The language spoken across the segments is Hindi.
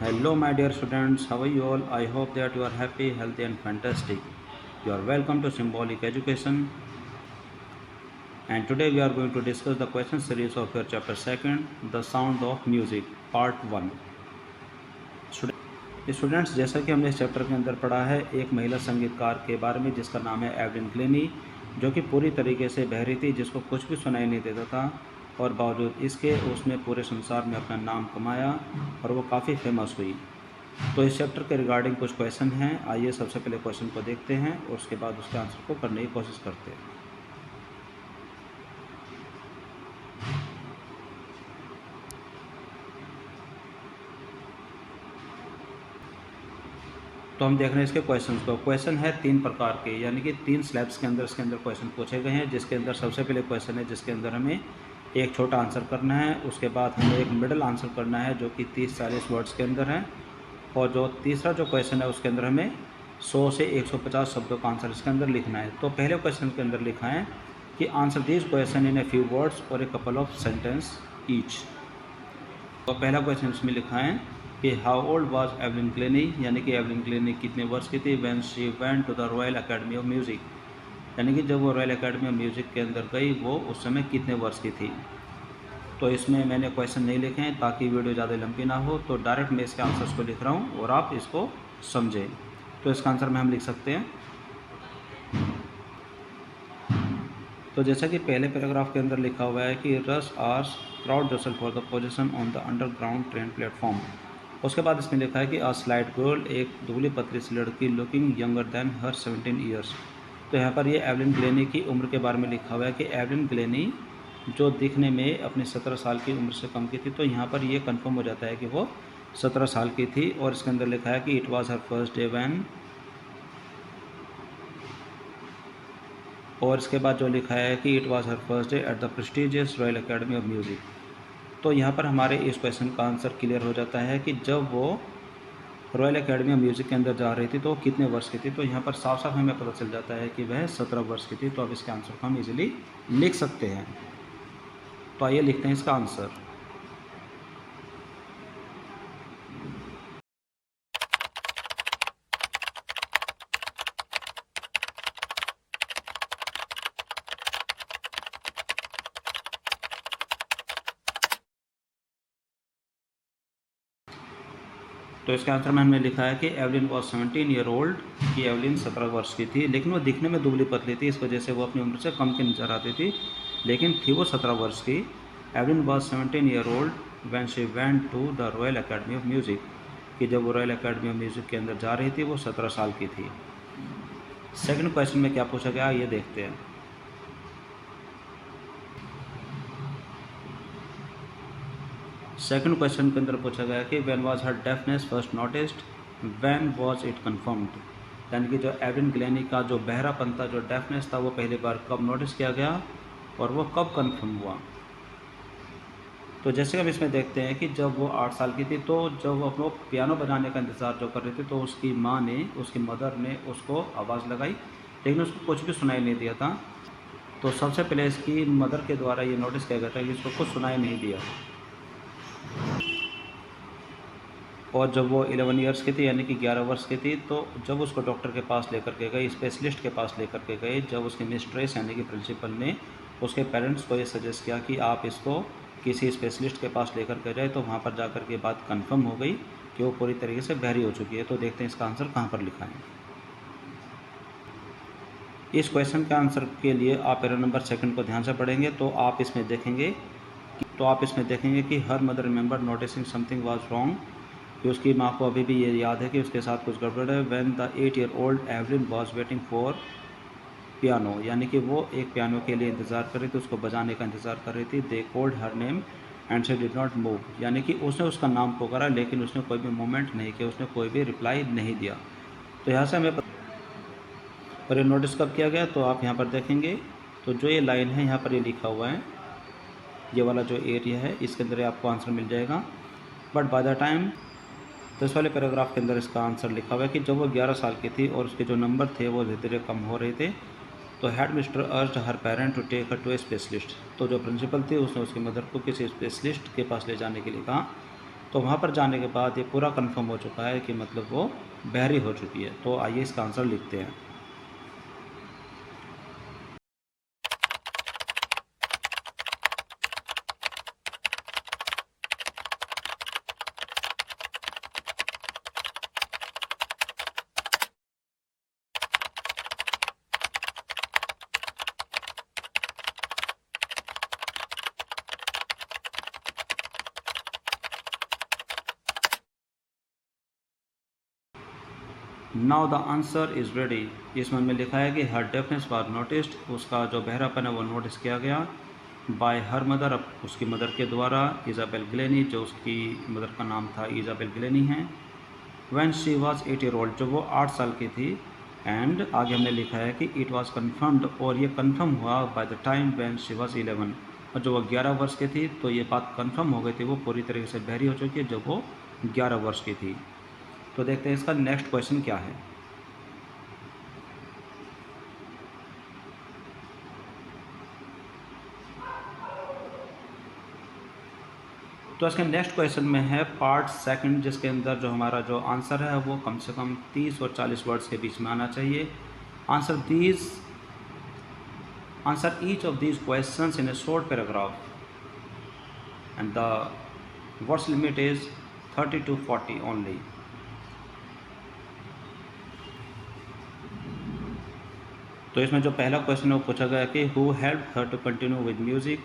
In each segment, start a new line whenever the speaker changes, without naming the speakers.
Hello, my dear students. How are you all? I hope that you are happy, healthy, and fantastic. You are welcome to Symbolic Education. And today we are going to discuss the question series of your chapter 2nd, The Sound of Music, Part 1. Students, जैसा कि हमने इस चैप्टर के अंदर पढ़ा है एक महिला संगीतकार के बारे में जिसका नाम है एवलिन ग्लेनी, जो कि पूरी तरीके से बहरी थी, जिसको कुछ भी सुनाई नहीं देता था और बावजूद इसके उसने पूरे संसार में अपना नाम कमाया और वो काफ़ी फेमस हुई। तो इस चैप्टर के रिगार्डिंग कुछ क्वेश्चन हैं। आइए सबसे पहले क्वेश्चन को देखते हैं और उसके बाद उसके आंसर को करने की कोशिश करते हैं। तो हम देख रहे हैं इसके क्वेश्चन को। क्वेश्चन है 3 प्रकार के, यानी कि 3 स्लैब्स के अंदर इसके अंदर क्वेश्चन पूछे गए हैं, जिसके अंदर सबसे पहले क्वेश्चन है जिसके अंदर हमें एक छोटा आंसर करना है, उसके बाद हमें एक मिडल आंसर करना है जो कि 30-40 वर्ड्स के अंदर है, और जो तीसरा जो क्वेश्चन है उसके अंदर हमें 100 से 150 शब्दों का आंसर इसके अंदर लिखना है। तो पहले क्वेश्चन के अंदर लिखा है कि answer this question in a few words और a couple of sentence each. तो पहला क्वेश्चन इसमें लिखा है कि how old was Evelyn Glennie, यानी कि एवलिन ग्लेनी कितने वर्ष की थी when she went to the Royal Academy of music, यानी कि जब वो रॉयल अकेडमी ऑफ म्यूज़िक के अंदर गई वो उस समय कितने वर्ष की थी। तो इसमें मैंने क्वेश्चन नहीं लिखे हैं ताकि वीडियो ज़्यादा लंबी ना हो, तो डायरेक्ट मैं इसके आंसर्स को लिख रहा हूँ और आप इसको समझें। तो इसका आंसर में हम लिख सकते हैं। तो जैसा कि पहले पैराग्राफ के अंदर लिखा हुआ है कि rush hours proud yourself for the position on the underground train platform. उसके बाद इसमें लिखा है कि अ स्लाइट गर्ल, एक दुबली पतली सी लड़की, लुकिंग यंगर दैन हर 17 ईयर्स। तो यहाँ पर ये एवलिन ग्लेनी की उम्र के बारे में लिखा हुआ है कि एवलिन ग्लेनी जो दिखने में अपनी 17 साल की उम्र से कम की थी, तो यहाँ पर ये कंफर्म हो जाता है कि वो 17 साल की थी। और इसके अंदर लिखा है कि it was her first day when, और इसके बाद जो लिखा है कि it was her first day at the prestigious royal Academy of music. तो यहाँ पर हमारे इस क्वेश्चन का आंसर क्लियर हो जाता है कि जब वो रॉयल अकेडमी ऑफ म्यूज़िक के अंदर जा रही थी तो कितने वर्ष की थी। तो यहाँ पर साफ साफ हमें पता चल जाता है कि वह 17 वर्ष की थी। तो अब इसके आंसर को हम इजीली लिख सकते हैं। तो आइए लिखते हैं इसका आंसर। तो इसके आंसर में हमने लिखा है कि एवलिन वॉज 17 ईयर ओल्ड, कि एवलिन 17 वर्ष की थी, लेकिन वो दिखने में दुबली पतली थी, इस वजह से वो अपनी उम्र से कम की नजर आती थी, लेकिन थी वो 17 वर्ष की। Evelyn was 17 year old when she went to the Royal Academy of Music, कि जब वो रॉयल अकेडमी ऑफ म्यूज़िक के अंदर जा रही थी वो 17 साल की थी। सेकंड क्वेश्चन में क्या पूछा गया ये देखते हैं। सेकंड क्वेश्चन के अंदर पूछा गया कि when was her deafness first noticed, when was it confirmed, यानी कि जो एवलिन ग्लेनी का जो बहरापन था, जो डेफनेस था, वो पहली बार कब नोटिस किया गया और वो कब कंफर्म हुआ। तो जैसे हम इसमें देखते हैं कि जब वो 8 साल की थी, तो जब वो पियानो बजाने का इंतज़ार जो कर रही थी, तो उसकी माँ ने, उसकी मदर ने उसको आवाज़ लगाई, लेकिन उसको कुछ भी सुनाई नहीं दिया था। तो सबसे पहले इसकी मदर के द्वारा ये नोटिस किया गया था कि इसको कुछ सुनाई नहीं दिया। और जब वो 11 ईयर्स की थी, यानी कि 11 वर्ष की थी, तो जब उसको डॉक्टर के पास लेकर के गए, स्पेशलिस्ट के पास लेकर के गए, जब उसकी मिस्ट्रेस यानी कि प्रिंसिपल ने उसके पेरेंट्स को ये सजेस्ट किया कि आप इसको किसी स्पेशलिस्ट के पास लेकर के जाए, तो वहाँ पर जाकर के बात कंफर्म हो गई कि वो पूरी तरीके से बहरी हो चुकी है। तो देखते हैं इसका आंसर कहाँ पर लिखा है। इस क्वेश्चन के आंसर के लिए आप एरर नंबर 2 को ध्यान से पढ़ेंगे तो आप इसमें देखेंगे कि her mother remember noticing something was wrong, कि उसकी माँ को अभी भी ये याद है कि उसके साथ कुछ गड़बड़ है। When the 8 year old Evelyn was waiting for piano, यानी कि वो एक पियानो के लिए इंतज़ार कर रही थी, उसको बजाने का इंतज़ार कर रही थी। They called her name and she did not move, यानी कि उसने उसका नाम पुकारा लेकिन उसने कोई भी मूवमेंट नहीं किया, उसने कोई भी रिप्लाई नहीं दिया। तो यहाँ से हमें और ये नोटिस कब किया गया, तो आप यहाँ पर देखेंगे तो जो ये लाइन है यहाँ पर ये लिखा हुआ है, ये वाला जो एरिया है इसके अंदर आपको आंसर मिल जाएगा। बट बाय द टाइम 10 वाले पैराग्राफ के अंदर इसका आंसर लिखा हुआ है कि जब वो 11 साल की थी और उसके जो नंबर थे वो धीरे धीरे कम हो रहे थे, तो head mister urged her parent to take her to a specialist. तो जो प्रिंसिपल थी उसने उसकी मदर को किसी स्पेशलिस्ट के पास ले जाने के लिए कहा। तो वहाँ पर जाने के बाद ये पूरा कंफर्म हो चुका है कि मतलब वो बहरी हो चुकी है। तो आइए इसका आंसर लिखते हैं। Now the answer is ready. इसमें हमें लिखा है कि हर डेफनेस वाज नोटिस्ड, उसका जो बहरापन है वो नोटिस किया गया। बाय हर मदर, उसकी मदर के द्वारा। इज़ाबेल ग्लेनी, जो उसकी मदर का नाम था इज़ाबेल ग्लेनी है। When she was 8 year old, जब वो 8 साल की थी। एंड आगे हमने लिखा है कि इट वाज कन्फर्म्ड, और ये कन्फर्म हुआ by the time when she was 11, और जब वो 11 वर्ष की थी तो ये बात कन्फर्म हो गई थी, वो पूरी तरीके से बहरी हो चुकी है जब वो 11 वर्ष की थी। तो देखते हैं इसका नेक्स्ट क्वेश्चन क्या है। तो इसके नेक्स्ट क्वेश्चन में है पार्ट सेकंड, जिसके अंदर जो हमारा जो आंसर है वो कम से कम 30 और 40 वर्ड्स के बीच में आना चाहिए। Answer each of these questions in A short paragraph, and the words limit is 30 to 40 only. तो इसमें जो पहला क्वेश्चन है वो पूछा गया कि who help her to continue with music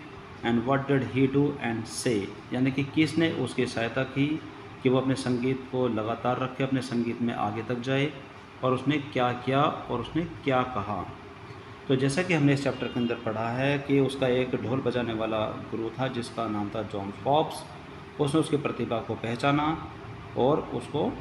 and what did he do and say, यानी कि किसने उसकी सहायता की कि वो अपने संगीत को लगातार रखे, अपने संगीत में आगे तक जाए, और उसने क्या किया और उसने क्या कहा। तो जैसा कि हमने इस चैप्टर के अंदर पढ़ा है कि उसका एक ढोल बजाने वाला गुरु था जिसका नाम था जॉन फॉब्स। उसने उसकी प्रतिभा को पहचाना और उसको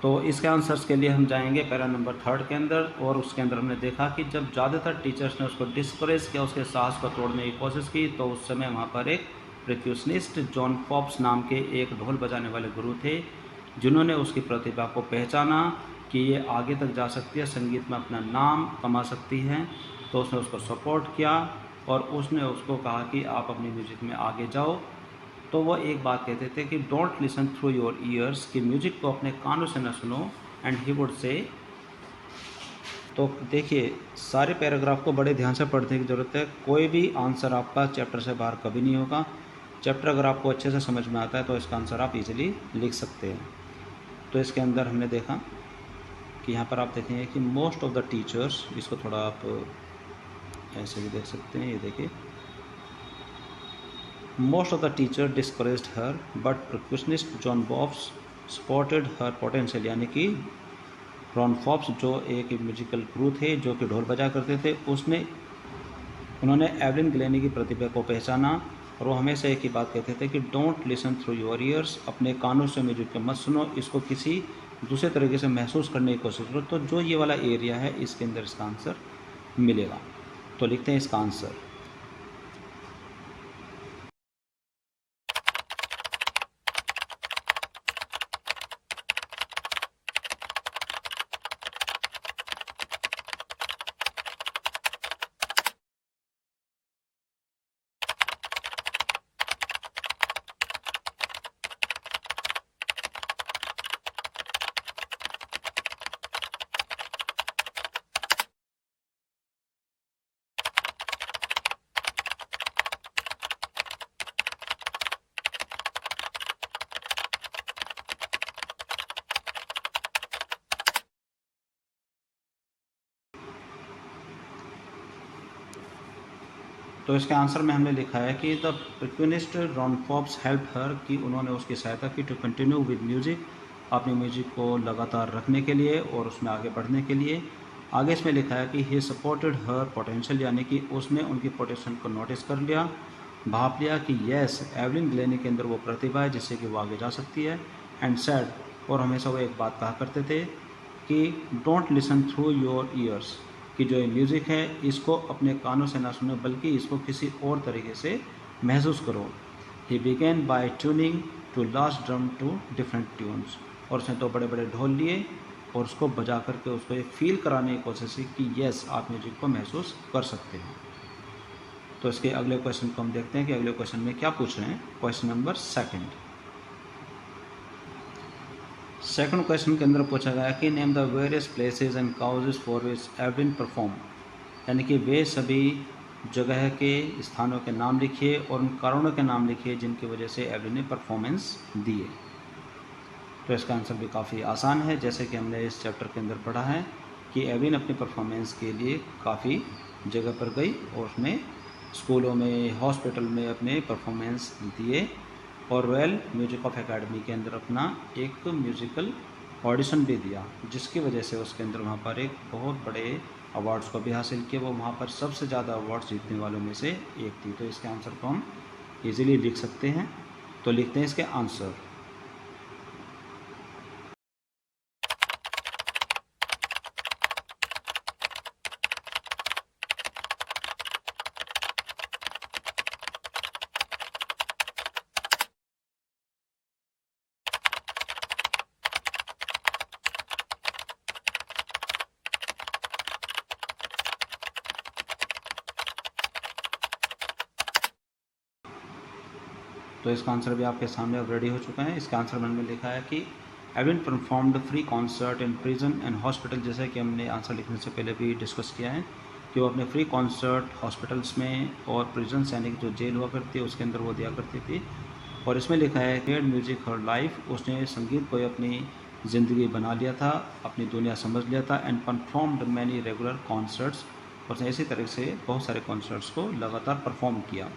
तो इसके आंसर्स के लिए हम जाएंगे पैरा नंबर 3 के अंदर, और उसके अंदर हमने देखा कि जब ज़्यादातर टीचर्स ने उसको डिस्करेज किया, उसके साहस को तोड़ने की कोशिश की, तो उस समय वहाँ पर एक परक्यूशनिस्ट जॉन फॉब्स नाम के एक ढोल बजाने वाले गुरु थे, जिन्होंने उसकी प्रतिभा को पहचाना कि ये आगे तक जा सकती है, संगीत में अपना नाम कमा सकती है। तो उसने उसको सपोर्ट किया और उसने उसको कहा कि आप अपनी म्यूज़िक में आगे जाओ। तो वो एक बात कहते थे कि don't listen through your ears, कि म्यूजिक को अपने कानों से न सुनो। एंड ही वुड से, तो देखिए सारे पैराग्राफ को बड़े ध्यान से पढ़ने की ज़रूरत है। कोई भी आंसर आपका चैप्टर से बाहर कभी नहीं होगा। चैप्टर अगर आपको अच्छे से समझ में आता है तो इसका आंसर आप इजीली लिख सकते हैं। तो इसके अंदर हमने देखा कि यहाँ पर आप देखेंगे कि मोस्ट ऑफ द टीचर्स, इसको थोड़ा आप ऐसे भी देख सकते हैं, ये देखिए, most of the teacher discouraged her but percussionist John Forbes spotted her potential, यानी कि जॉन फॉब्स जो एक म्यूजिकल गुरु थे जो कि ढोल बजा करते थे, उन्होंने एवलिन ग्लेनी की प्रतिभा को पहचाना, और वो हमेशा एक ही बात कहते थे कि don't listen through your ears, अपने कानों से म्यूजिक को मत सुनो, इसको किसी दूसरे तरीके से महसूस करने की कोशिश करो। तो जो ये वाला एरिया है इसके अंदर इसका आंसर मिलेगा। तो लिखते हैं इसका आंसर। तो इसके आंसर में हमने लिखा है कि the percussionist John Forbes help her, कि उन्होंने उसकी सहायता की टू कंटिन्यू विद म्यूजिक, अपनी म्यूजिक को लगातार रखने के लिए और उसमें आगे बढ़ने के लिए। आगे इसमें लिखा है कि ही सपोर्टेड हर पोटेंशियल, यानी कि उसने उनकी पोटेंशियल को नोटिस कर लिया, भाप लिया कि येस एवलिन ग्लेनी के अंदर वो प्रतिभा है जिससे कि वो आगे जा सकती है। एंड सैड, और हमेशा वो एक बात कहा करते थे कि don't listen through your ears, कि जो ये म्यूज़िक है इसको अपने कानों से ना सुनो बल्कि इसको किसी और तरीके से महसूस करो। He began by tuning two last drum to different tunes, और उसने तो बड़े बड़े ढोल लिए और उसको बजा करके उसको ये फील कराने की कोशिश की कि यस आप म्यूजिक को महसूस कर सकते हैं। तो इसके अगले क्वेश्चन को हम देखते हैं कि अगले क्वेश्चन में क्या पूछ रहे हैं। क्वेश्चन नंबर सेकंड क्वेश्चन के अंदर पूछा गया कि name the various places and causes for which Evelyn perform, यानी कि वे सभी जगह के स्थानों के नाम लिखिए और उन कारणों के नाम लिखिए जिनकी वजह से एवलिन ने परफॉर्मेंस दिए। तो इसका आंसर भी काफ़ी आसान है, जैसे कि हमने इस चैप्टर के अंदर पढ़ा है कि एवलिन अपनी परफॉर्मेंस के लिए काफ़ी जगह पर गई और उसने स्कूलों में, हॉस्पिटल में अपने परफॉर्मेंस दिए और रॉयल म्यूजिक ऑफ एकेडमी के अंदर अपना एक म्यूज़िकल ऑडिशन भी दिया, जिसकी वजह से उसके अंदर वहाँ पर एक बहुत बड़े अवार्ड्स को भी हासिल किया। वो वहाँ पर सबसे ज़्यादा अवार्ड्स जीतने वालों में से एक थी। तो इसके आंसर को हम इजीली लिख सकते हैं। तो लिखते हैं इसके आंसर। तो इसका आंसर भी आपके सामने अब रेडी हो चुका है। इसका आंसर मैंने लिखा है कि Evelyn performed free concert in prison and hospital, जैसे कि हमने आंसर लिखने से पहले भी डिस्कस किया है कि वो अपने फ्री कॉन्सर्ट हॉस्पिटल्स में और प्रिजन यानी कि जो जेल हुआ करती है उसके अंदर वो दिया करती थी। और इसमें लिखा है कि म्यूजिक हर लाइफ, उसने संगीत को अपनी ज़िंदगी बना लिया था, अपनी दुनिया समझ लिया था। And performed many regular concerts, उसने इसी तरह से बहुत सारे कॉन्सर्ट्स को लगातार परफॉर्म किया।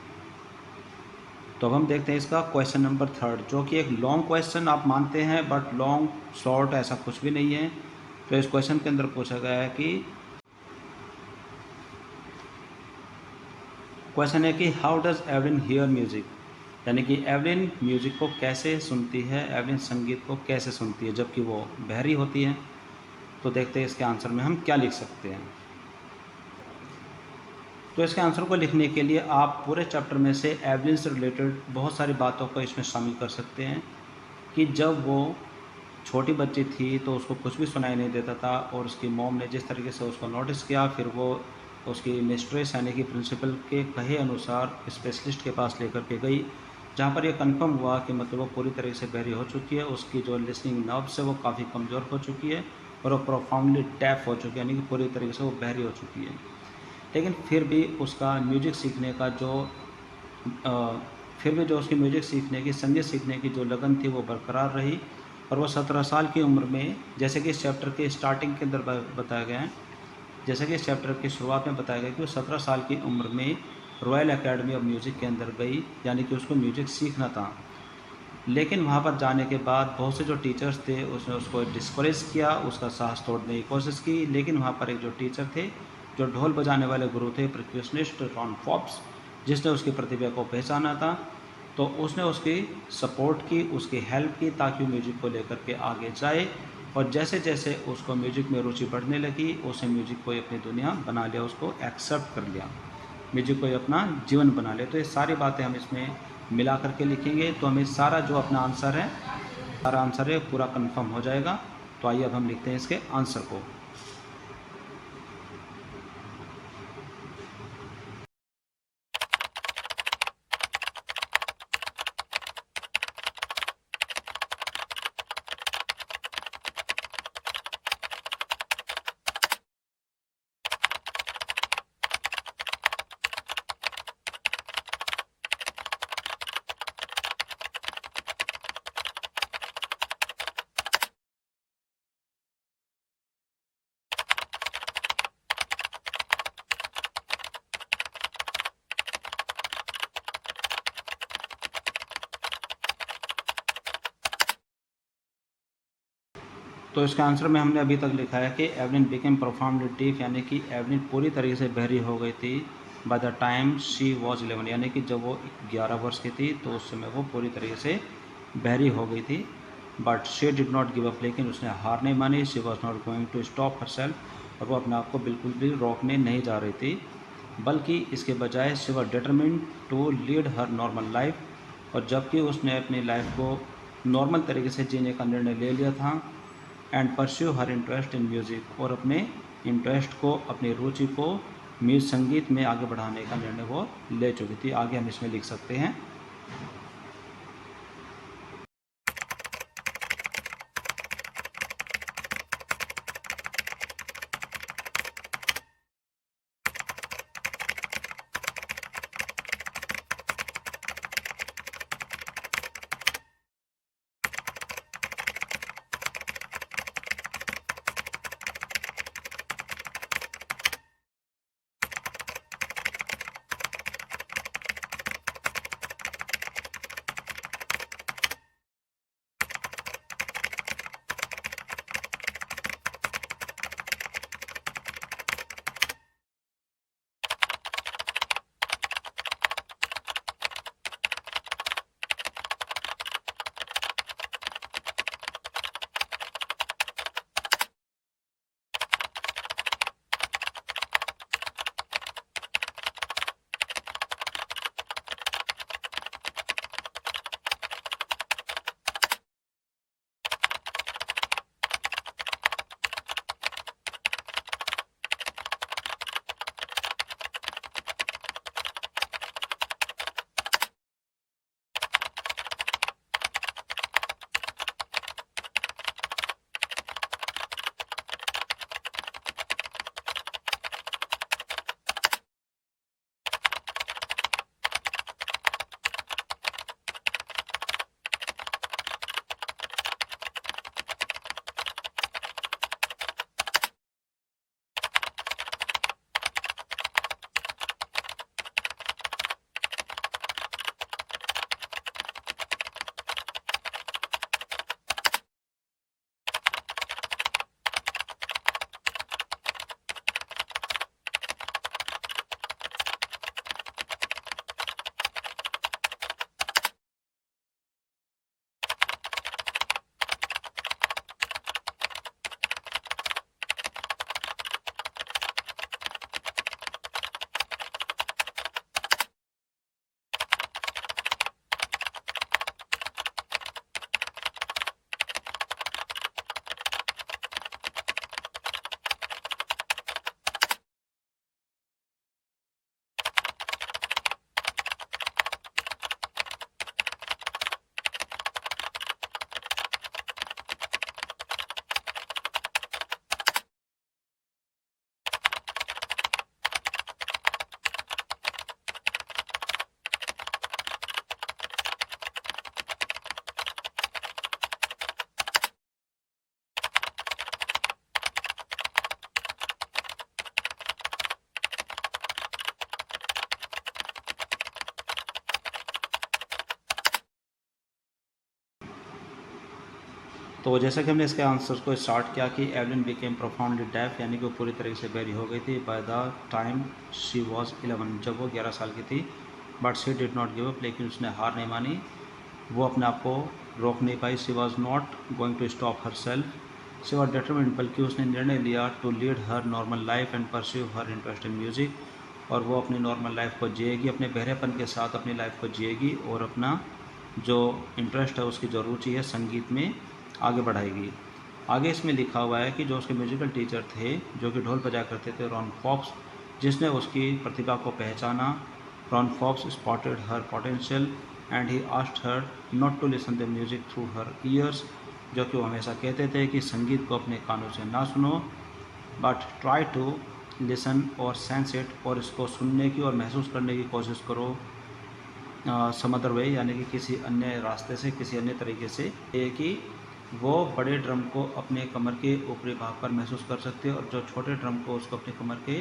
तो अब हम देखते हैं इसका क्वेश्चन नंबर 3, जो कि एक लॉन्ग क्वेश्चन आप मानते हैं बट लॉन्ग शॉर्ट ऐसा कुछ भी नहीं है। तो इस क्वेश्चन के अंदर पूछा गया है कि क्वेश्चन है कि how does Evelyn here music, यानी कि एवलिन म्यूजिक को कैसे सुनती है, एवलिन संगीत को कैसे सुनती है जबकि वो बहरी होती है। तो देखते हैं इसके आंसर में हम क्या लिख सकते हैं। तो इसके आंसर को लिखने के लिए आप पूरे चैप्टर में से एवलिन से रिलेटेड बहुत सारी बातों को इसमें शामिल कर सकते हैं कि जब वो छोटी बच्ची थी तो उसको कुछ भी सुनाई नहीं देता था और उसकी मॉम ने जिस तरीके से उसको नोटिस किया, फिर वो उसकी मिस्ट्रेस यानी कि प्रिंसिपल के कहे अनुसार स्पेशलिस्ट के पास लेकर के गई, जहाँ पर यह कंफर्म हुआ कि मतलब वो पूरी तरीके से बहरी हो चुकी है, उसकी जो लिसनिंग नर्व्स है वो काफ़ी कमज़ोर हो चुकी है और वो प्रोफाउंडली डेफ हो चुकी है, यानी कि पूरी तरीके से वो बहरी हो चुकी है। लेकिन फिर भी उसका म्यूजिक सीखने का जो उसकी म्यूजिक सीखने की, संगीत सीखने की जो लगन थी वो बरकरार रही। और वो 17 साल की उम्र में, जैसे कि इस चैप्टर के स्टार्टिंग के अंदर बताया गया है, जैसे कि इस चैप्टर की शुरुआत में बताया गया कि वो 17 साल की उम्र में रॉयल एकेडमी ऑफ म्यूज़िक के अंदर गई, यानी कि उसको म्यूजिक सीखना था। लेकिन वहाँ पर जाने के बाद बहुत से जो टीचर्स थे उसने उसको डिस्करेज किया, उसका साहस तोड़ने की कोशिश की। लेकिन वहाँ पर एक जो टीचर थे, जो ढोल बजाने वाले गुरु थे, परक्यूशनिस्ट रॉन फॉप्स, जिसने उसकी प्रतिभा को पहचाना था, तो उसने उसकी सपोर्ट की, उसकी हेल्प की ताकि वो म्यूजिक को लेकर के आगे जाए। और जैसे जैसे उसको म्यूजिक में रुचि बढ़ने लगी, उसने म्यूजिक को अपनी दुनिया बना लिया, उसको एक्सेप्ट कर लिया, म्यूजिक को अपना जीवन बना लिया। तो ये सारी बातें हम इसमें मिला करके लिखेंगे तो हमें सारा जो अपना आंसर है, सारा आंसर है पूरा कंफर्म हो जाएगा। तो आइए अब हम लिखते हैं इसके आंसर को। तो इसके आंसर में हमने अभी तक लिखा है कि एवलिन बिकेम प्रोफाउंडली डीफ, यानी कि एवलिन पूरी तरीके से बहरी हो गई थी by the time she was 11, यानी कि जब वो 11 वर्ष की थी तो उस समय वो पूरी तरीके से बहरी हो गई थी। But she did not give up, लेकिन उसने हार नहीं मानी। She was not going to stop herself, और वो अपने आप को बिल्कुल भी रोकने नहीं जा रही थी, बल्कि इसके बजाय she was determined to lead her normal life. और जबकि उसने अपनी लाइफ को नॉर्मल तरीके से जीने का निर्णय ले लिया था, and pursue her interest in music, और अपने इंटरेस्ट को, अपनी रुचि को संगीत में आगे बढ़ाने का निर्णय वो ले चुकी थी। आगे हम इसमें लिख सकते हैं, तो जैसा कि हमने इसके आंसर्स को स्टार्ट किया कि एवलिन बिकेम प्रोफाउंडली डेफ, यानी कि वो पूरी तरीके से बहरी हो गई थी by the time she was 11, जब वो 11 साल की थी। But she did not give up, लेकिन उसने हार नहीं मानी, वो अपने आप को रोक नहीं पाई। She was not going to stop herself, she was determined, बल्कि उसने निर्णय लिया to lead her normal life and pursue her interest in music, और वो अपनी नॉर्मल लाइफ को जिएगी, अपने बहरेपन के साथ अपनी लाइफ को जिएगी, और अपना जो इंटरेस्ट है, उसकी जो रुचि है संगीत में, आगे बढ़ाएगी। आगे इसमें लिखा हुआ है कि जो उसके म्यूजिकल टीचर थे, जो कि ढोल बजाया करते थे, रॉन फॉक्स, जिसने उसकी प्रतिभा को पहचाना। Ron Fox spotted her potential and he asked her not to listen the music through her ears, जो कि वो हमेशा कहते थे कि संगीत को अपने कानों से ना सुनो, बट ट्राई टू लिसन और सेंस इट, और इसको सुनने की और महसूस करने की कोशिश करो सम अदर वे, यानी कि किसी अन्य रास्ते से, किसी अन्य तरीके से। ये कि वो बड़े ड्रम को अपने कमर के ऊपरी भाग पर महसूस कर सकती है, और जो छोटे ड्रम को उसको अपने कमर के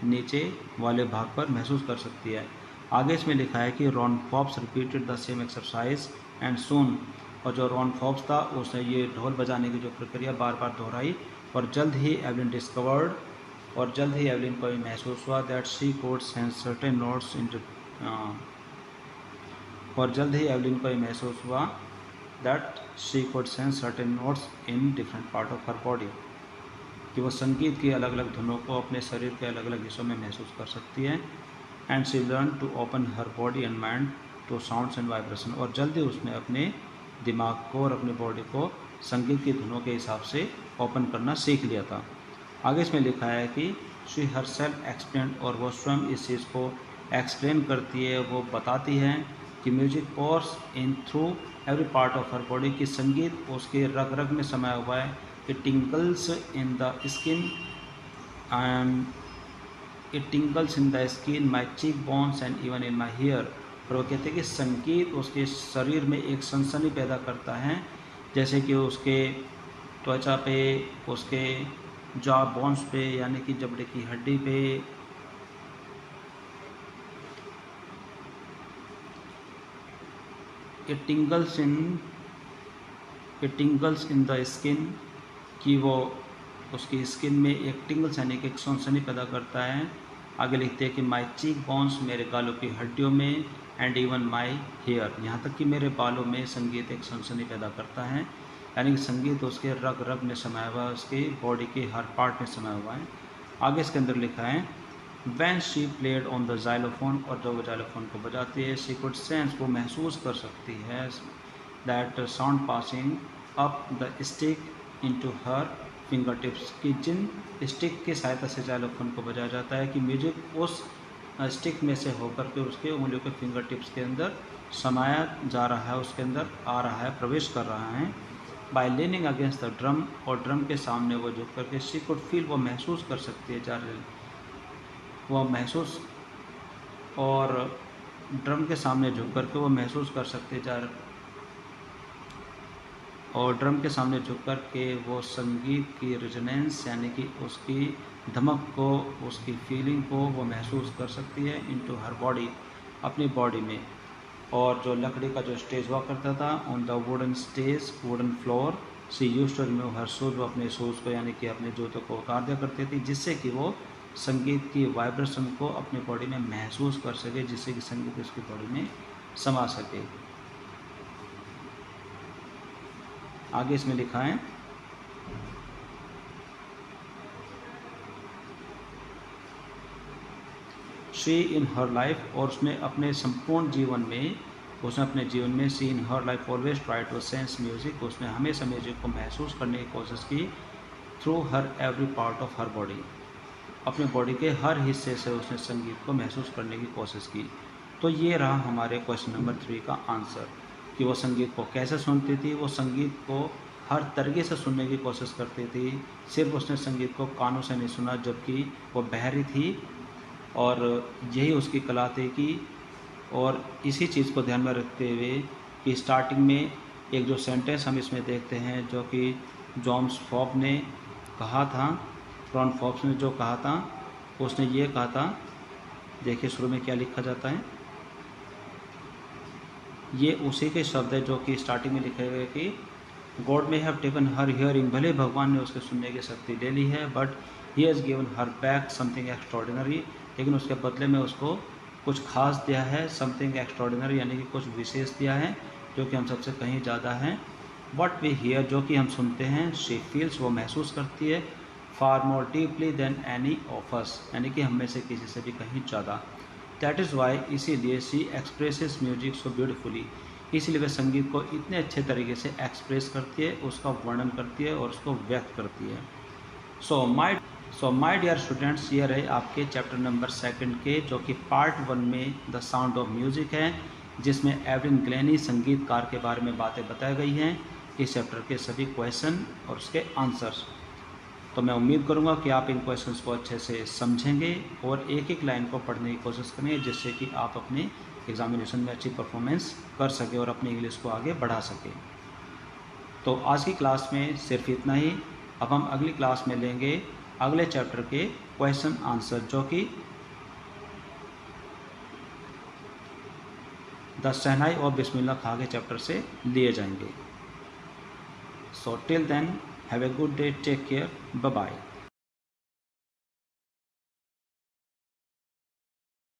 नीचे वाले भाग पर महसूस कर सकती है। आगे इसमें लिखा है कि Ron Fox repeated the same exercise and soon, और जो रॉन फॉक्स था उसने ये ढोल बजाने की जो प्रक्रिया बार बार दोहराई, और जल्द ही एवलिन डिस्कवर्ड, और जल्द ही एवलिन को ये महसूस हुआ that she could sense certain notes in, और जल्द ही एवलिन को ये महसूस हुआ that she could sense certain notes in different part of her body। कि वो संगीत की अलग अलग धुनों को अपने शरीर के अलग अलग हिस्सों में महसूस कर सकती है। And she learn to open her body and mind to sounds and vibration, और जल्दी उसने अपने दिमाग को और अपनी बॉडी को संगीत की धुनों के हिसाब से ओपन करना सीख लिया था। आगे इसमें लिखा है कि शी हर सेल्फ एक्सप्लेन, और वो स्वयं इस चीज़ को एक्सप्लेन करती है, वो बताती है कि music pours in through every part of her body, की संगीत उसके रग रग में समाया हुआ है। It tinkles in the skin and it tinkles in the skin, my cheekbones and even in my hair. और वो कहते हैं कि संगीत उसके शरीर में एक सनसनी पैदा करता है, जैसे कि उसके त्वचा पे, उसके जॉ बोन्स पे यानी कि जबड़े की हड्डी पे, इट टिंगल्स इन द स्किन, कि वो उसकी स्किन में एक टिंगल्स यानी कि एक सनसनी पैदा करता है। आगे लिखते हैं कि माई चीक बोन्स, मेरे गालों की हड्डियों में, एंड इवन माई हेयर, यहाँ तक कि मेरे बालों में संगीत एक सनसनी पैदा करता है, यानी कि संगीत उसके रग रग में समाया हुआ है, उसके बॉडी के हर पार्ट में समाया हुआ है। आगे इसके अंदर लिखा है when she played on the xylophone, और जब वो जाइलोफोन को बजाती है, शी कुड सेंस, वो महसूस कर सकती है, that sound passing up the stick into her finger tips, कि जिन स्टिक की सहायता से जाइलोफोन को बजाया जाता है कि म्यूजिक उस स्टिक में से होकर के उसके उंगलियों के फिंगर टिप्स के अंदर समाया जा रहा है, उसके अंदर आ रहा है, प्रवेश कर रहा है। By leaning against the drum, और ड्रम के सामने वो झुक करके शी कुड फील, वो महसूस कर सकती है, वो महसूस, और ड्रम के सामने झुक करके वो महसूस कर सकते और ड्रम के सामने झुक कर के वो संगीत की रेजोनेंस यानी कि उसकी धमक को, उसकी फीलिंग को वो महसूस कर सकती है इनटू हर बॉडी, अपनी बॉडी में। और जो लकड़ी का जो स्टेज हुआ करता था, on the wooden stage, wooden floor, she used to remove her shoes, वो अपने शूज़ को यानी कि अपने जूतों को उतार दिया करती थी, जिससे कि वो संगीत की वाइब्रेशन को अपनी बॉडी में महसूस कर सके, जिससे कि संगीत उसकी बॉडी में समा सके। आगे इसमें लिखा है शी इन हर लाइफ, और उसने अपने संपूर्ण जीवन में, उसने अपने जीवन में she in her life always try to sense music, उसने हमेशा म्यूजिक को महसूस करने की कोशिश की through her every part of her body, अपने बॉडी के हर हिस्से से उसने संगीत को महसूस करने की कोशिश की। तो ये रहा हमारे क्वेश्चन नंबर 3 का आंसर, कि वो संगीत को कैसे सुनती थी। वो संगीत को हर तरीके से सुनने की कोशिश करती थी, सिर्फ उसने संगीत को कानों से नहीं सुना, जबकि वो बहरी थी, और यही उसकी कला थी कि, और इसी चीज़ को ध्यान में रखते हुए कि स्टार्टिंग में एक जो सेंटेंस हम इसमें देखते हैं, जो कि जॉन्स फॉप ने कहा था, रॉन फॉप्स ने जो कहा था, उसने ये कहा था, देखिए शुरू में क्या लिखा जाता है, ये उसी के शब्द है जो कि स्टार्टिंग में लिखे हुए कि गॉड में हैव टेकन हर हियरिंग, भले भगवान ने उसके सुनने की शक्ति ले ली है, but he has given her back something extraordinary, लेकिन उसके बदले में उसको कुछ खास दिया है, समथिंग एक्स्ट्रॉर्डिनरी यानी कि कुछ विशेष दिया है, जो कि हम सबसे कहीं ज़्यादा है। वट वी हियर, जो कि हम सुनते हैं, शी फील्स, वो महसूस करती है, far more deeply than any of us, यानी कि हम में से किसी से भी कहीं ज़्यादा। दैट इज़ वाई, इसीलिए she expresses music so beautifully, इसलिए वह संगीत को इतने अच्छे तरीके से एक्सप्रेस करती है, उसका वर्णन करती है और उसको व्यक्त करती है। सो माय डियर स्टूडेंट्स, ये रहे आपके चैप्टर नंबर 2 के, जो कि पार्ट 1 में द साउंड ऑफ म्यूज़िक है, जिसमें एविन ग्लेनी संगीतकार के बारे में बातें बताई गई हैं, इस चैप्टर के सभी क्वेश्चन और उसके आंसर्स। तो मैं उम्मीद करूंगा कि आप इन क्वेश्चंस को अच्छे से समझेंगे और एक एक लाइन को पढ़ने की कोशिश करेंगे, जिससे कि आप अपने एग्जामिनेशन में अच्छी परफॉर्मेंस कर सके और अपनी इंग्लिश को आगे बढ़ा सके। तो आज की क्लास में सिर्फ इतना ही। अब हम अगली क्लास में लेंगे अगले चैप्टर के क्वेश्चन आंसर, जो कि द शहनाई और बिस्मिल्लाह खां के चैप्टर से लिए जाएंगे। So till then, have a good day, take care, bye bye.